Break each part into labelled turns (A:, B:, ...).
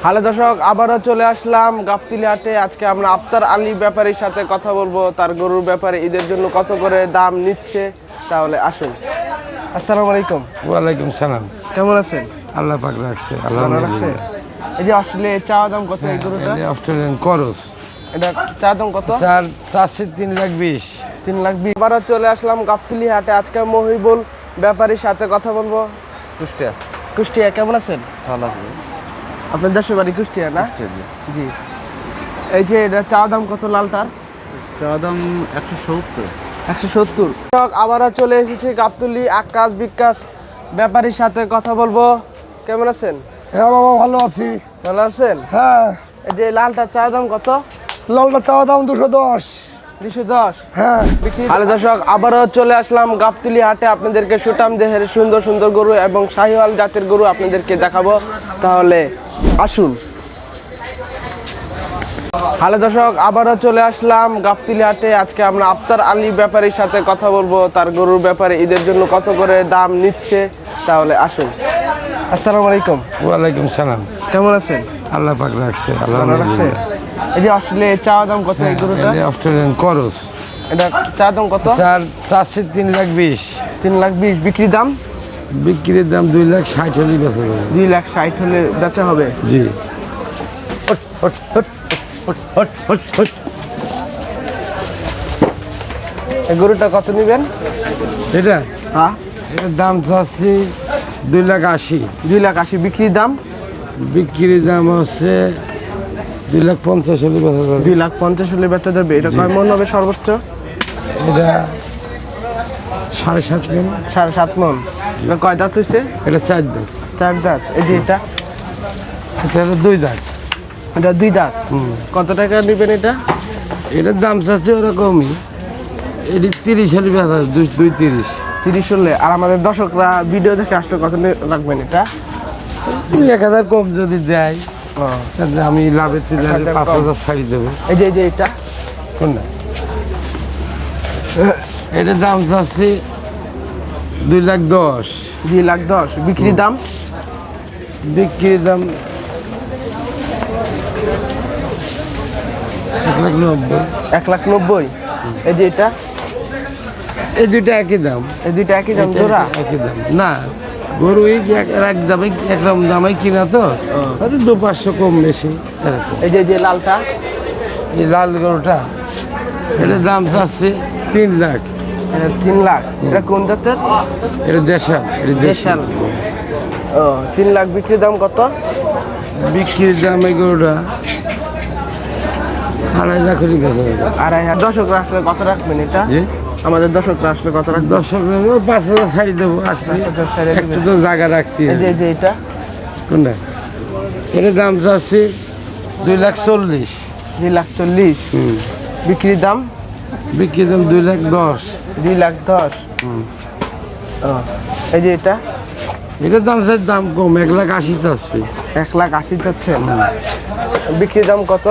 A: Hello দর্শক, আবারও চলে আসলাম গাবতলী হাটে। আজকে আমরা আফতার আলী ব্যাপারীর সাথে কথা বলবো তার গরুর ব্যাপারে, ঈদের জন্য কত করে দাম নিচ্ছে। তাহলে আসুন। আসসালামু আলাইকুম।
B: ওয়ালাইকুম সালাম।
A: কেমন আছেন?
B: আল্লাহ পাক রাখছে।
A: ভালো রাখছে। এই যে অস্ট্রেলিয়া চাওয়া দাম কত এই গরুটা?
B: অস্ট্রেলিয়ান করস,
A: এটা চাওয়া দাম কত?
B: 3,20,000।
A: 3,20,000। আবারও চলে আসলাম গাবতলী হাটে। আজকে মহিবুল ব্যাপারীর সাথে কথা বলবো। কুষ্টিয়া কেমন আছেন?
C: ভালো আছে।
A: আপনার দেশের বাড়ি কুষ্টিয়া না? জি। এই যে এটা চাওয়া দাম কত লালটার?
C: চাওয়া দাম 170।
A: 170। আবারও চলে এসেছি গাবতলী আকাশ বিকাশ ব্যাপারীর সাথে কথা বলবো। কেমন আছেন?
D: হ্যাঁ বাবা, ভালো আছি।
A: ভালো আছেন?
D: হ্যাঁ।
A: এই যে লালটার চাওয়া দাম কত?
D: লালটা চাওয়া দাম 210।
A: 210।
D: হ্যাঁ।
A: হ্যালো দর্শক, আবারও চলে আসলাম গাবতলী হাটে। আপনাদেরকে সুঠাম দেহের সুন্দর সুন্দর গরু এবং শাহিওয়াল জাতের গরু আপনাদেরকে দেখাবো। তাহলে আসুন। হ্যালো দর্শক, আবারও চলে আসলাম গাবতলী হাটে। আজকে আমরা আফতার আলী ব্যাপারীর সাথে কথা বলবো তার গরুর ব্যাপারে, ঈদের জন্য কত করে দাম নিচ্ছে। তাহলে আসুন। আসসালামু আলাইকুম।
B: ওয়ালাইকুম সালাম।
A: কেমন আছেন?
B: আল্লাহ পাক রাখছে।
A: ভালো রাখছে। এই যে অস্ট্রেলিয়া চাওয়া দাম কত এই গরুটা?
B: অস্ট্রেলিয়ান করস,
A: এটা চাওয়া দাম কত?
B: 3,20,000।
A: 3,20,000। বিক্রি দাম?
B: বিক্রির দাম 2,60,000 হলে বেচা যাবে।
A: 2,60,000 হলে বেচা হবে।
B: জি।
A: এই গরুটা কত নেবেন?
B: এটা
A: হ্যাঁ,
B: এটার দাম চাচ্ছি 2,80,000।
A: 2,80,000। বিক্রির দাম?
B: বিক্রির দাম হচ্ছে 2,50,000 হলে বেচা যাবে।
A: 2,50,000 হলে বেচা যাবে। এটা কয় মন হবে সর্বোচ্চ?
B: এটা 7.5 মণ।
A: 7.5 মন। এটা কয় দাঁত হয়েছে?
B: এটা 4 দাঁত।
A: 4 দাঁত। এই যে এটা?
B: এটা হলো 2 দাঁত।
A: এটা 2 দাঁত। কত টাকা নেবেন এটা?
B: এটার দাম চাচ্ছে ওরকমই। এটি 30 হলে বেচা যাবে। 2,30,000।
A: 30 হলে। আর আমাদের দর্শকরা ভিডিও দেখে আসলে কত রাখবেন এটা?
B: 1,000 কম যদি দেয়
A: ও,
B: তাহলে আমি লাভের 5,000 ছাড়ি দেবো।
A: এই যে এটা?
B: কোনটা? এটার দাম চাচ্ছি 2,10,000।
A: 2,10,000। বিক্রির দাম?
B: বিক্রির দাম 1,90,000।
A: 1,90,000। এই যে এটা?
B: এই দুইটা একই দাম।
A: এই দুইটা একই দাম জোড়া?
B: একই দাম না, গরু এক দামে একরকম দামে কিনা তো, হয়তো 2-500 কম বেশি এরকম।
A: এই যে লালটা?
B: এই লাল গরুটা এটার দাম চাচ্ছে 3 লাখ।
A: এটা 3 লাখ। এটা কোন জাতের?
B: এটা দেশাল। এটা
A: দেশাল। ও, 3 লাখ। বিক্রির দাম কত?
B: বিক্রির দাম এই গরুটা 2.5 লাখ হলে বেচা যাবে।
A: 2,500। দর্শকরা আসলে কত রাখবেন এটা?
B: জি,
A: আমাদের দর্শকরা আসলে কত রাখবেন?
B: 5,000 ছাড়ি দেবো। আসলে
A: 5,000 ছাড়ে
B: একটু
A: দিবেন।
B: তো জায়গা রাখতে
A: এই
B: হবে।
A: যে এটা?
B: কোনটা? এটার দাম চাচ্ছি 2,40,000।
A: 2,40,000। বিক্রির দাম?
B: বিক্রির দাম 2,10,000।
A: 2,10,000। ও, এই যে এটা?
B: এটার দাম কম, 1,80,000 চাচ্ছি।
A: 1,80,000 চাচ্ছেন। বিক্রির দাম কত?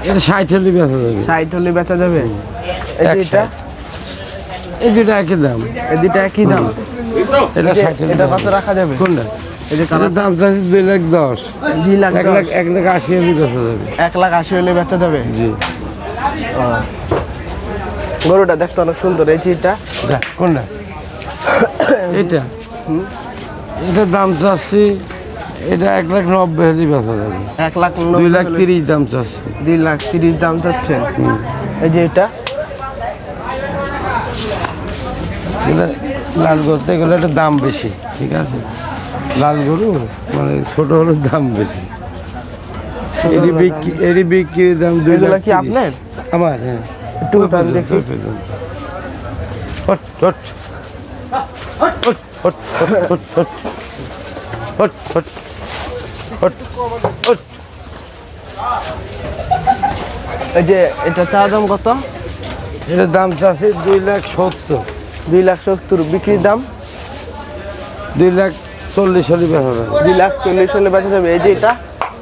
B: এটা 60 হলে বেচা যাবে।
A: 60 হলে বেচা যাবে। এই যে এটা?
B: এই দুইটা একই দাম।
A: এই দুইটা একই দাম।
B: এটা 60 হলে
A: এটা কত রাখা যাবে?
B: কোনটা?
A: এই যে
B: এটার দাম চাচ্ছি 2,10,000।
A: 2,10,000।
B: 1,80,000 হলে বেচা যাবে।
A: 1,80,000 হলে বেচা যাবে।
B: জি।
A: গরুটা দেখতে অনেক সুন্দর। এই যে এটা?
B: কোনটা? এটা এটার দাম চাচ্ছি, এটা 1,90,000 হলে বেচা যাবে।
A: 1,90,000।
B: 2,30,000 দাম চাচ্ছি।
A: 2,30,000 দাম চাচ্ছেন। এই যে এটা?
B: এটা লাল গরুতে এগুলো একটা দাম বেশি, ঠিক আছে? লাল গরু মানে ছোট হলে দাম বেশি। এরই বিক্রির দাম 2,30,000।
A: এগুলো কি আপনার?
B: আমার, হ্যাঁ।
A: একটু উঠান দেখি।
B: Hot hot hot hot hot hot hot hot hot hot hot.
A: এই যে এটা চা দাম কত?
B: এটার দাম চাচ্ছে 2,70,000।
A: 2,70,000। বিক্রির দাম?
B: 2,40,000 হলে বেচা যাবে।
A: 2,40,000 হলে বেচা যাবে। এই যে এটা?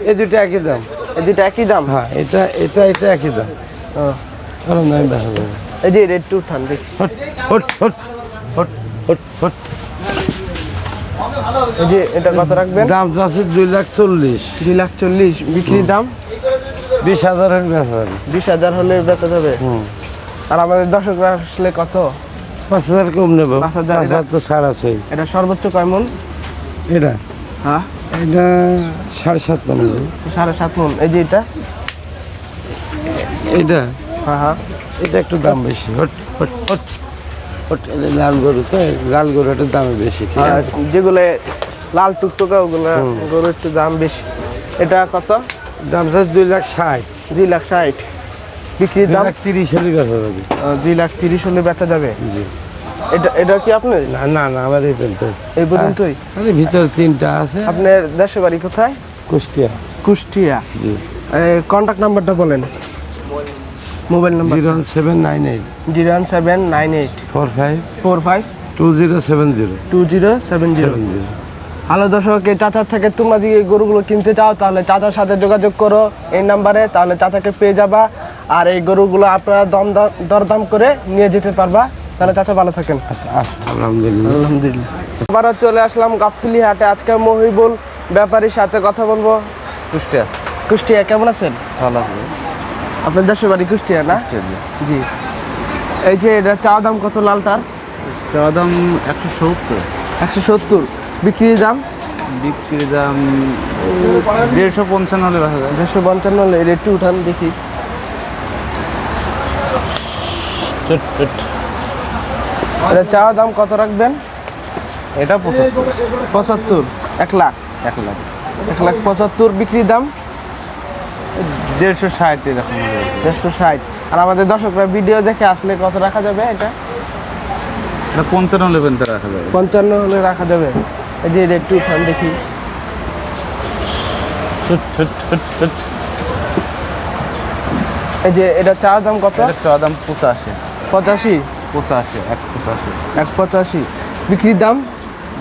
B: এই দুটো একই দাম।
A: এই দুটো একই দাম?
B: হ্যাঁ, এটা একই দাম। কারণ আমি বেচা যাবে।
A: এই যে রেট টু ঠান দেখি।
B: Hot hot hot hot hot hot
A: এই যে এটা কত রাখবেন?
B: দাম তো আছে 2,40,000।
A: 2,40,000 বিক্রির দাম
B: 20,000 বেচা যাবে।
A: 20,000 হলে বেচা যাবে। আর আমাদের দর্শকরা আসলে কত?
B: 5,000 কম নেবো।
A: 5,000
B: 5,000 তো ছাড় আছে।
A: এটা সর্বোচ্চ কয় মন?
B: এটা
A: হ্যাঁ
B: এটা 7.5 মণ হবে।
A: 7.5 মন। এই যে এটা?
B: এটা
A: হ্যাঁ
B: এটা একটু দাম বেশি। হট হট হট হট, এটা লাল গরু তো, লাল গরুটার দাম বেশি, ঠিক
A: আর
B: আছে।
A: যেগুলো লাল টুকটুকা ওগুলো গরু একটু দাম বেশি। এটা কত?
B: দাম আছে 2,60,000।
A: 2,60,000 বিক্রির দাম?
B: 2,30,000 হলে বেচা যাবে।
A: 2,30,000 হলে বেচা যাবে।
B: জি।
A: এটা কি আপনার?
B: না না না, আমার এই পর্যন্ত।
A: এই পর্যন্তই?
B: আরে ভিতরে 3টা আছে।
A: আপনার দেশের বাড়ি কোথায়?
B: কুষ্টিয়া।
A: কুষ্টিয়া।
B: জি।
A: কন্ট্যাক্ট নাম্বারটা বলেন, মোবাইল নাম্বার।
B: 01798
A: 01798
B: 45
A: 45
B: 2070
A: 2070। হ্যালো দর্শক, এই চাচার থেকে তোমরা যদি এই গরুগুলো কিনতে চাও তাহলে চাচার সাথে যোগাযোগ করো এই নাম্বারে, তাহলে চাচাকে পেয়ে যাবা। আর এই গরুগুলো আপনারা দরদাম করে নিয়ে যেতে পারবা। তাহলে চাচা ভালো থাকেন।
B: আচ্ছা, আলহামদুলিল্লাহ।
A: আলহামদুলিল্লাহ। আবারও চলে আসলাম গাবতলী হাটে। আজকে মহিবুল ব্যাপারীর সাথে কথা বলবো।
C: কুষ্টিয়া।
A: কুষ্টিয়া, কেমন আছেন?
C: ভালো আছে।
A: আপনার দেশের বাড়ি কুষ্টিয়া না? জি। এই যে এটা চা দাম কত লালটার?
C: চাওয়া দাম 170।
A: 170। বিক্রির দাম?
C: বিক্রির দাম 150-55 হলে বেচা যায়।
A: 155 হলে এটা একটু উঠান দেখি। এটা চা দাম কত রাখবেন?
C: এটা 75।
A: 75। 1 লাখ।
C: 1 লাখ।
A: 1,75,000 বিক্রির দাম?
C: 150-60 এরকম হলে।
A: 160। আর আমাদের দর্শকরা ভিডিও দেখে আসলে কত রাখা যাবে এটা?
C: এটা 55 হলে বেনতে রাখা যাবে।
A: 55 হলে রাখা যাবে। এই যে এটা একটু উঠান দেখি। এই যে এটা চা দাম কত?
C: এটা চাওয়া দাম 85।
A: 85।
C: 85 185।
A: 185। বিক্রির দাম?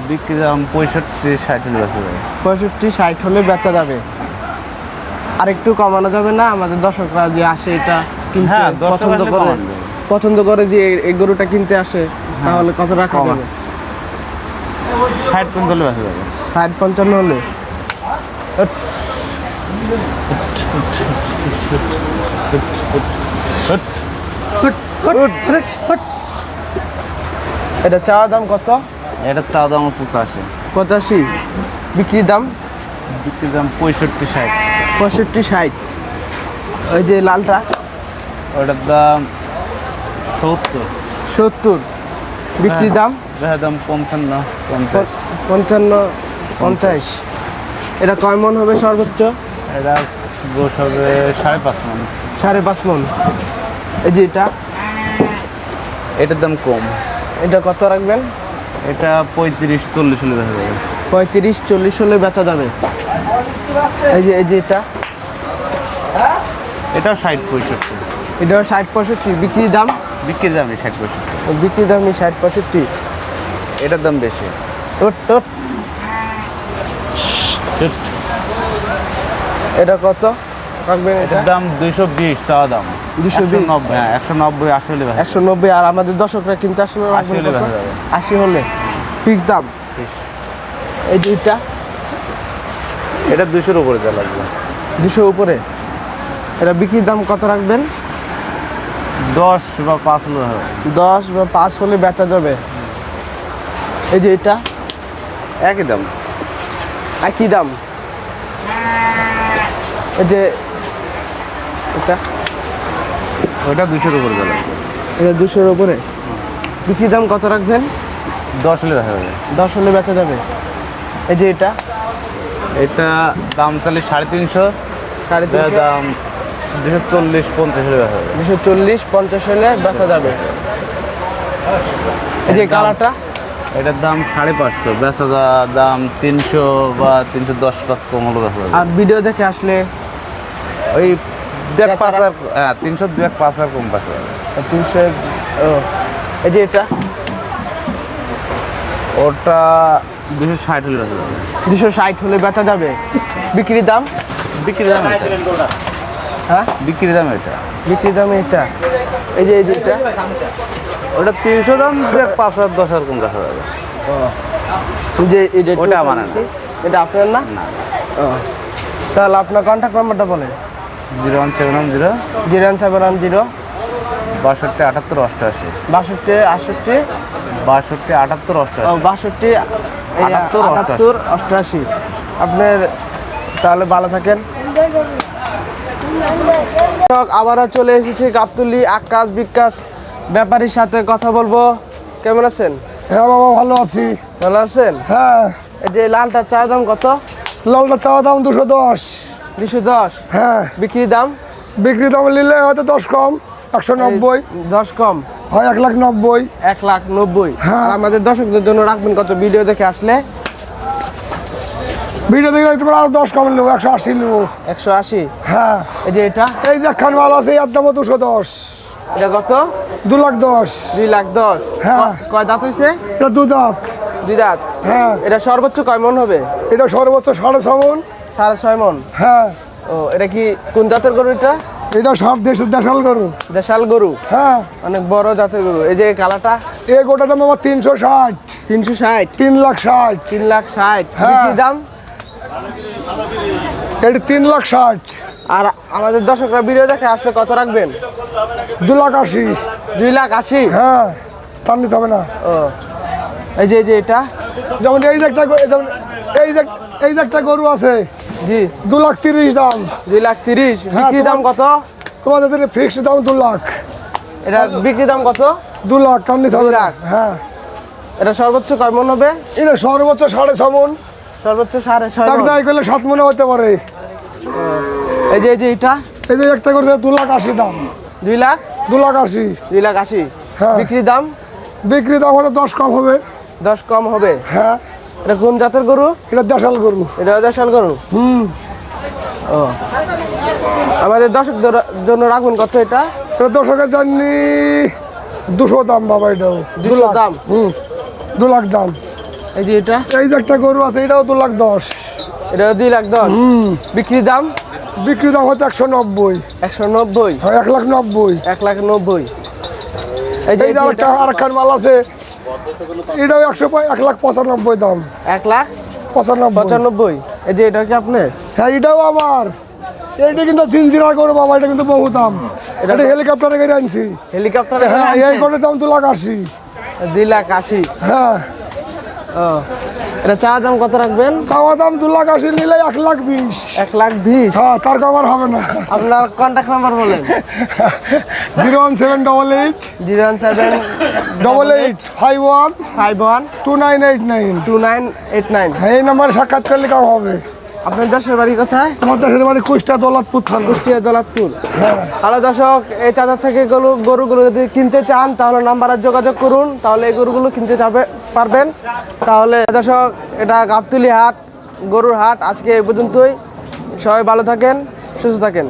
C: বিক্রির দাম 65-60 হলে বেচা যায়।
A: 65-60 হলে বেচা যাবে। আর একটু কমানো যাবে না? আমাদের দর্শকরা যে আসে এটা কিনতে
C: হ্যাঁ, দর্শক
A: পছন্দ
C: আসলে
A: করে,
C: কমানো যাবে।
A: পছন্দ করে দিয়ে এই গরুটা কিনতে আসে, তাহলে কত রাখা
C: কমা।
A: যাবে?
C: 60 পর্যন্ত হলে বেচা যাবে।
A: 60-55 হলে। এটা চাওয়া দাম কত?
C: এটা চাওয়া দাম 85।
A: 85। বিক্রির দাম?
C: বিক্রির দাম 65-60।
A: 65-60। ওই যে লালটা?
C: ওটার দাম 70।
A: 70। বিক্রির দাম?
C: বেচার দাম 55-50।
A: 55-50। এটা কয় মন হবে সর্বোচ্চ?
C: এটা গোস হবে 5.5 মণ।
A: 5.5 মন। এই যে এটা?
C: এটার দাম কম।
A: এটা কত রাখবেন?
C: এটা 35-40 হলে বেচা যাবে।
A: 35-40 হলে বেচা যাবে। এই যে এটা?
C: এটাও 60-65।
A: এটাও 60-65। বিক্রির দাম?
C: বিক্রির দাম 60-65।
A: বিক্রির দামই 60-65।
C: এটার দাম বেশি।
A: এটা কত রাখবেন? এটা
C: এটার দাম 220 চাওয়া দাম।
A: 220?
C: 190। হ্যাঁ 190-80 হলে বেচা যাবে।
A: 190। আর আমাদের দর্শকরা কিনতে আসলে
C: 80 হলে বেচা যাবে।
A: 80 হলে ফিক্স দাম। এই যে এটা?
C: এটা 200-র উপরে যা লাগবে।
A: 200 উপরে। এটা বিক্রির দাম কত রাখবেন?
C: 10 বা 5 হলে হবে।
A: 10 বা 5 হলে বেচা যাবে। এই যে এটা?
C: একই দাম।
A: একই দাম। এই যে এটা?
C: ওইটা 200-র উপরে যা লাগবে।
A: এটা 200-র উপরে। বিক্রির দাম কত রাখবেন?
C: 10 হলে বেচা যাবে।
A: 10 হলে বেচা যাবে। এই যে এটা?
C: এটা দাম চালে 350।
A: সাড়ে
C: দাম 240-50 হলে বেচা যাবে।
A: 240-50 হলে বেচা যাবে। এই যে কালারটা?
C: এটার দাম 550। বেচা দাম 300 বা 310-5 কম হলে বেচা যাবে।
A: আর ভিডিও দেখে আসলে
C: ওই 2-5 আর হ্যাঁ 300-2-5 আর কম বেচা যাবে।
A: 300। ও এই যে এটা?
C: ওটা 260 হলে বেচা যাবে।
A: 260 হলে বেচা যাবে। বিক্রির দাম?
C: বিক্রির দাম এটা।
A: হ্যাঁ,
C: বিক্রির দাম এটা।
A: বিক্রির দাম এটা। এই যে এটা?
C: ওটা 300 দাম 2-5 আর 10 আর কম বেচা যাবে।
A: যে এটা
C: ওটা আমার না।
A: এটা আপনার না? ও, তাহলে আপনার কন্ট্যাক্ট নাম্বারটা বলেন।
C: 01710
A: 01710
C: 62 78 88
A: 62 68
C: 62 78 88
A: 62 78 88। আপনার তাহলে ভালো থাকেন। আবারও চলে এসেছি গাবতলী আকাশ বিকাশ ব্যাপারীর সাথে কথা বলবো। কেমন আছেন?
D: হ্যাঁ বাবা ভালো আছি।
A: ভালো আছেন?
D: হ্যাঁ,
A: এই যে লালটা চা দাম কত?
D: লালটা চাওয়া দাম 210।
A: 210।
D: হ্যাঁ,
A: বিক্রি দাম?
D: বিক্রি দাম নিলে হয়তো 10 কম, 190।
A: 10 কম,
D: হয় 190।
A: 190।
D: হ্যাঁ।
A: আর আমাদের দর্শকদের জন্য রাখবেন কত ভিডিও দেখে আসলে?
D: ভিডিও দেখলে তোমার আরো 10 কম নেবো, 180 নেবো।
A: 180।
D: হ্যাঁ,
A: এই যে এটা
D: এই যে একখান মাল আছে এর দামও 210।
A: এটা কত?
D: 210,000।
A: 210,000।
D: হ্যাঁ।
A: কয় দাঁত হয়েছে?
D: এটা 2 দাঁত।
A: 2 দাঁত।
D: হ্যাঁ,
A: এটা সর্বোচ্চ কয় মন হবে?
D: এটা সর্বোচ্চ 6.5 মণ।
A: 6.5 মন।
D: হ্যাঁ,
A: ও, এটা কি কোন জাতের গরু? এটা
D: এটা সব দেশাল গরু।
A: দেশাল গরু,
D: হ্যাঁ,
A: অনেক বড় জাতের গরু। এই যে কালাটা
D: এই গোটা দাম আমার 360।
A: 360।
D: 3,60,000।
A: 3,60,000।
D: হ্যাঁ।
A: বিক্রি দাম?
D: এটা 3,60,000।
A: আর আমাদের দর্শকরা ভিডিও দেখে আসলে কত রাখবেন?
D: 2,80,000।
A: 2,80,000।
D: হ্যাঁ, তার নিতে হবে না।
A: ও, এই যে এটা
D: যেমন এই যে একটা এই যে একটা গরু আছে,
A: জি
D: 2,30,000 দাম।
A: 2,30,000।
D: হ্যাঁ,
A: বিক্রি দাম কত?
D: তোমাদের ফিক্সড দাম 2 লাখ।
A: এটা বিক্রি দাম কত?
D: 2 লাখ, তার নিতে হবে
A: 2
D: না।
A: লাখ।
D: হ্যাঁ,
A: এটা সর্বোচ্চ কয় মন হবে?
D: এটা সর্বোচ্চ 6.5 মণ।
A: সর্বোচ্চ 6.5
D: এক
A: মণ।
D: যাই করলে 7 মনে হতে পারে।
A: এই যে এটা
D: এই যে একটা গরু 2,80,000 দাম।
A: 2,80,000।
D: 2,80,000।
A: 2,80,000।
D: হ্যাঁ।
A: বিক্রি দাম?
D: বিক্রি দাম হয়তো 10 কম হবে।
A: 10 কম হবে।
D: হ্যাঁ,
A: এটা কোন জাতের গরু?
D: এটা দেশাল গরু।
A: এটা দেশাল গরু। ও, আমাদের দর্শকদের জন্য রাখবেন কত এটা?
D: এটা দর্শকের জন্য 200 দাম বাবা। এটাও
A: 200 দাম।
D: 2 লাখ দাম।
A: এই যে এটা
D: এই যে একটা গরু আছে এটাও 2,10,000।
A: এটা 2,10,000। বিক্রি দাম?
D: বিক্রি দাম হয়তো 190।
A: 190।
D: হয় 1,90,000।
A: 1,90,000। এই যে
D: এই যে একটা আরেকখান মাল আছে এটাও 1,95,000 দাম।
A: 1,95,000। এই যে এটা কি আপনার?
D: হ্যাঁ, এটাও আমার। এইটা কিন্তু জিনজিরা গরু বাবা, এটা কিন্তু বহু দাম। এটা হেলিকপ্টারে গাড়ি আনছি।
A: হেলিকপ্টারে?
D: হ্যাঁ, এই গরুর দাম 2,80,000।
A: 2,80,000।
D: হ্যাঁ,
A: ও, এটা চা দাম কত রাখবেন?
D: চাওয়া দাম 2,80,000 নিলে 1,20,000।
A: 1,20,000।
D: হ্যাঁ, তার কম আর হবে না।
A: আপনার কন্ট্যাক্ট নাম্বার বলেন।
D: 01788
A: 017
D: 88 51
A: 51
D: 2989।
A: 2989।
D: হ্যাঁ, এই নাম্বারে সাক্ষাৎ করলে কাম হবে।
A: আপনার দেশের বাড়ি কোথায়?
D: আমার দেশের বাড়ি কুষ্টা দৌলতপুর থানা।
A: কুষ্টিয়া দৌলতপুর। হ্যালো দর্শক, এই চাঁদা থেকে গরুগুলো যদি কিনতে চান তাহলে নাম্বারে যোগাযোগ করুন, তাহলে এই গরুগুলো কিনতে পারবেন। তাহলে দর্শক, এটা গাবতলী হাট, গরুর হাট আজকে এই পর্যন্তই। সবাই ভালো থাকেন, সুস্থ থাকেন।